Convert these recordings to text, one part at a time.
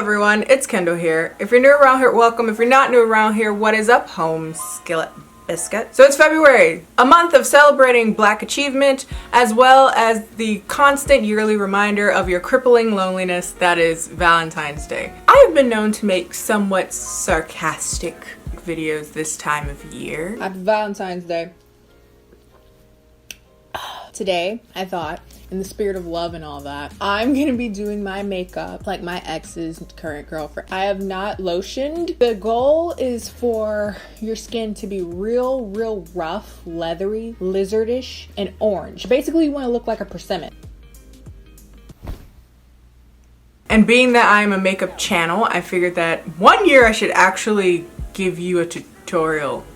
everyone, it's Kendall here. If you're new around here, welcome. If you're not new around here, what is up, home skillet biscuit? So it's February, a month of celebrating Black achievement, as well as the constant yearly reminder of your crippling loneliness that is Valentine's Day. I have been known to make somewhat sarcastic videos this time of year. Happy Valentine's Day. Today, I thought, in the spirit of love and all that, I'm gonna be doing my makeup like my ex's current girlfriend. I have not lotioned. The goal is for your skin to be real rough, leathery, lizardish, and orange. Basically, you want to look like a persimmon. And being that I'm a makeup channel, I figured that one year I should actually give you a tutorial.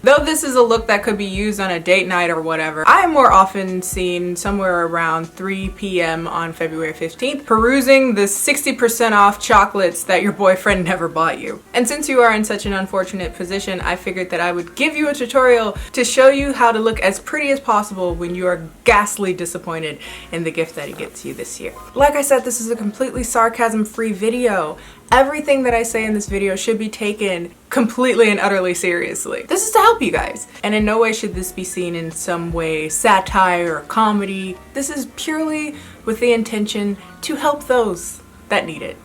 Though this is a look that could be used on a date night or whatever, I am more often seen somewhere around 3 p.m. on February 15th perusing the 60% off chocolates that your boyfriend never bought you. And since you are in such an unfortunate position, I figured that I would give you a tutorial to show you how to look as pretty as possible when you are ghastly disappointed in the gift that he gets you this year. Like I said, this is a completely sarcasm-free video. Everything that I say in this video should be taken completely and utterly seriously. This is to help you guys. And in no way should this be seen in some way satire or comedy. This is purely with the intention to help those that need it.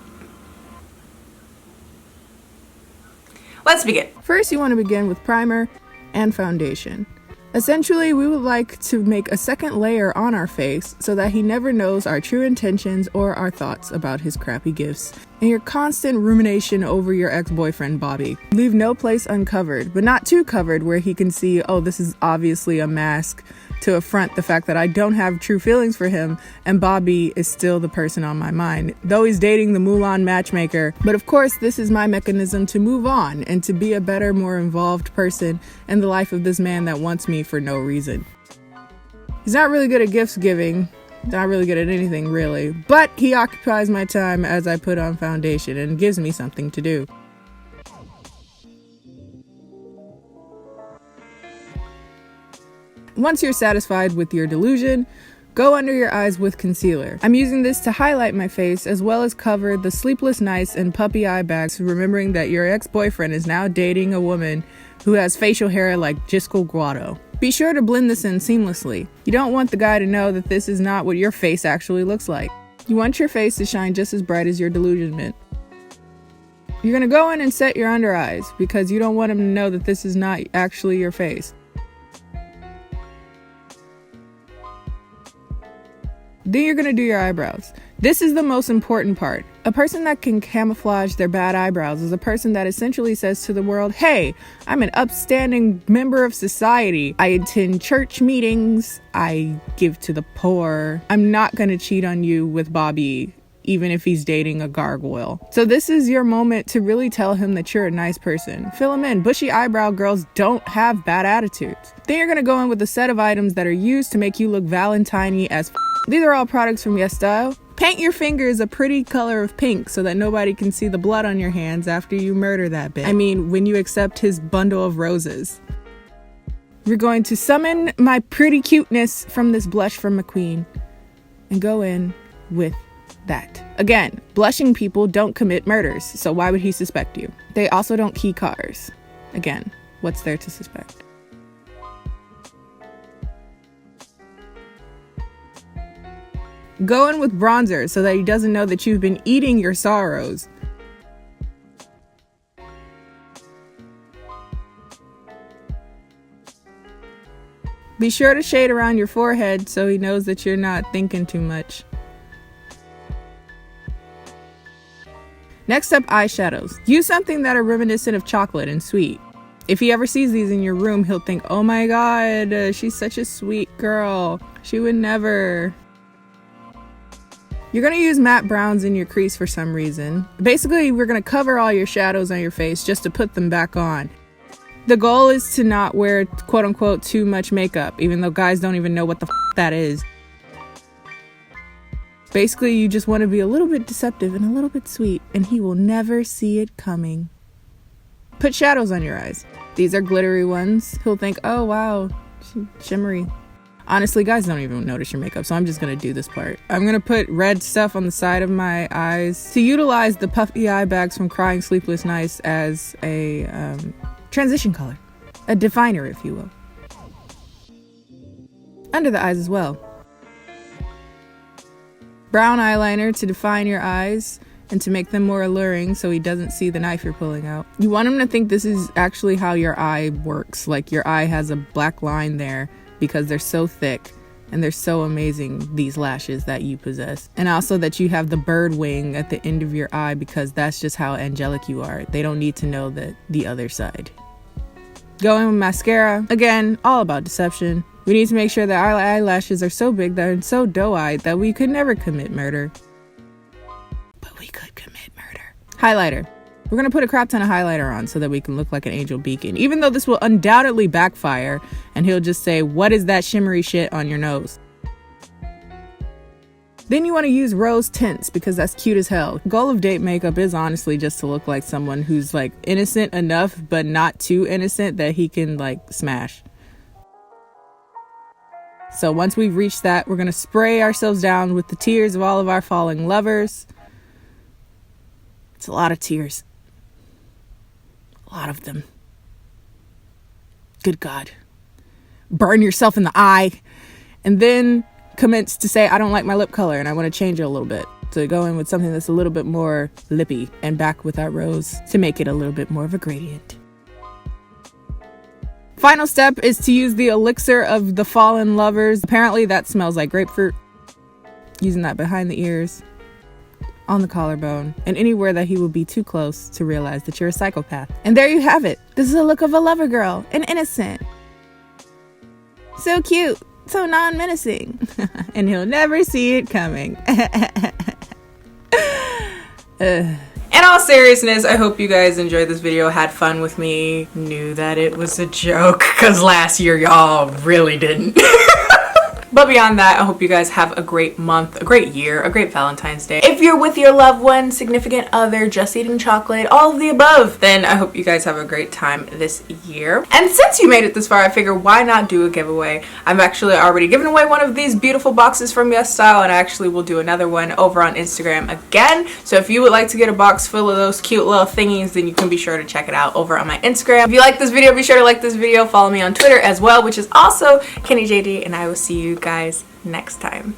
Let's begin. First, you want to begin with primer and foundation. Essentially, we would like to make a second layer on our face so that he never knows our true intentions or our thoughts about his crappy gifts. And your constant rumination over your ex-boyfriend, Bobby. Leave no place uncovered, but not too covered where he can see, oh, this is obviously a mask to affront the fact that I don't have true feelings for him and Bobby is still the person on my mind, though he's dating the Mulan matchmaker. But of course, this is my mechanism to move on and to be a better, more involved person in the life of this man that wants me for no reason. He's not really good at gifts giving, not really good at anything really, but he occupies my time as I put on foundation and gives me something to do. Once you're satisfied with your delusion, go under your eyes with concealer. I'm using this to highlight my face as well as cover the sleepless nights and puppy eye bags, remembering that your ex-boyfriend is now dating a woman who has facial hair like Jiskel Guado. Be sure to blend this in seamlessly. You don't want the guy to know that this is not what your face actually looks like. You want your face to shine just as bright as your delusionment. You're gonna go in and set your under eyes because you don't want him to know that this is not actually your face. Then you're gonna do your eyebrows. This is the most important part. A person that can camouflage their bad eyebrows is a person that essentially says to the world, hey, I'm an upstanding member of society. I attend church meetings. I give to the poor. I'm not gonna cheat on you with Bobby, even if he's dating a gargoyle. So this is your moment to really tell him that you're a nice person. Fill him in. Bushy eyebrow girls don't have bad attitudes. Then you're gonna go in with a set of items that are used to make you look Valentine-y as f***. These are all products from YesStyle. Paint your fingers a pretty color of pink so that nobody can see the blood on your hands after you murder that bitch. I mean, when you accept his bundle of roses. You're going to summon my pretty cuteness from this blush from McQueen and go in with that. Again, blushing people don't commit murders, so why would he suspect you? They also don't key cars. Again, what's there to suspect? Go in with bronzer so that he doesn't know that you've been eating your sorrows. Be sure to shade around your forehead so he knows that you're not thinking too much. Next up, eyeshadows. Use something that are reminiscent of chocolate and sweet. If he ever sees these in your room, he'll think, oh my god, she's such a sweet girl. She would never. You're going to use matte browns in your crease for some reason. Basically, we're going to cover all your shadows on your face just to put them back on. The goal is to not wear quote-unquote too much makeup, even though guys don't even know what the f that is. Basically, you just want to be a little bit deceptive and a little bit sweet, and he will never see it coming. Put shadows on your eyes. These are glittery ones. He'll think, oh wow, shimmery. Honestly, guys don't even notice your makeup, so I'm just gonna do this part. I'm gonna put red stuff on the side of my eyes to utilize the puffy eye bags from Crying Sleepless Nights as a transition color. A definer, if you will. Under the eyes as well. Brown eyeliner to define your eyes and to make them more alluring so he doesn't see the knife you're pulling out. You want him to think this is actually how your eye works. Like your eye has a black line there because they're so thick and they're so amazing, these lashes that you possess. And also that you have the bird wing at the end of your eye because that's just how angelic you are. They don't need to know the other side. Going with mascara. Again, all about deception. We need to make sure that our eyelashes are so big that they're so doe-eyed that we could never commit murder. But we could commit murder. Highlighter. We're going to put a crap ton of highlighter on so that we can look like an angel beacon. Even though this will undoubtedly backfire and he'll just say, what is that shimmery shit on your nose? Then you want to use rose tints because that's cute as hell. Goal of date makeup is honestly just to look like someone who's like innocent enough but not too innocent that he can like smash. So once we've reached that, we're going to spray ourselves down with the tears of all of our falling lovers. It's a lot of tears. A lot of them. Good God. Burn yourself in the eye. And then commence to say, I don't like my lip color and I want to change it a little bit. To go in with something that's a little bit more lippy and back with our rose to make it a little bit more of a gradient. Final step is to use the elixir of the fallen lovers. Apparently that smells like grapefruit. Using that behind the ears, on the collarbone, and anywhere that he will be too close to realize that you're a psychopath. And there you have it. This is a look of a lover girl, an innocent. So cute, so non-menacing. And he'll never see it coming. In all seriousness, I hope you guys enjoyed this video, had fun with me, knew that it was a joke, because last year y'all really didn't. But beyond that, I hope you guys have a great month, a great year, a great Valentine's Day. If you're with your loved one, significant other, just eating chocolate, all of the above, then I hope you guys have a great time this year. And since you made it this far, I figure why not do a giveaway? I'm actually already giving away one of these beautiful boxes from YesStyle, and I actually will do another one over on Instagram again. So if you would like to get a box full of those cute little thingies, then you can be sure to check it out over on my Instagram. If you like this video, be sure to like this video. Follow me on Twitter as well, which is also KennieJD, and I will see you guys next time.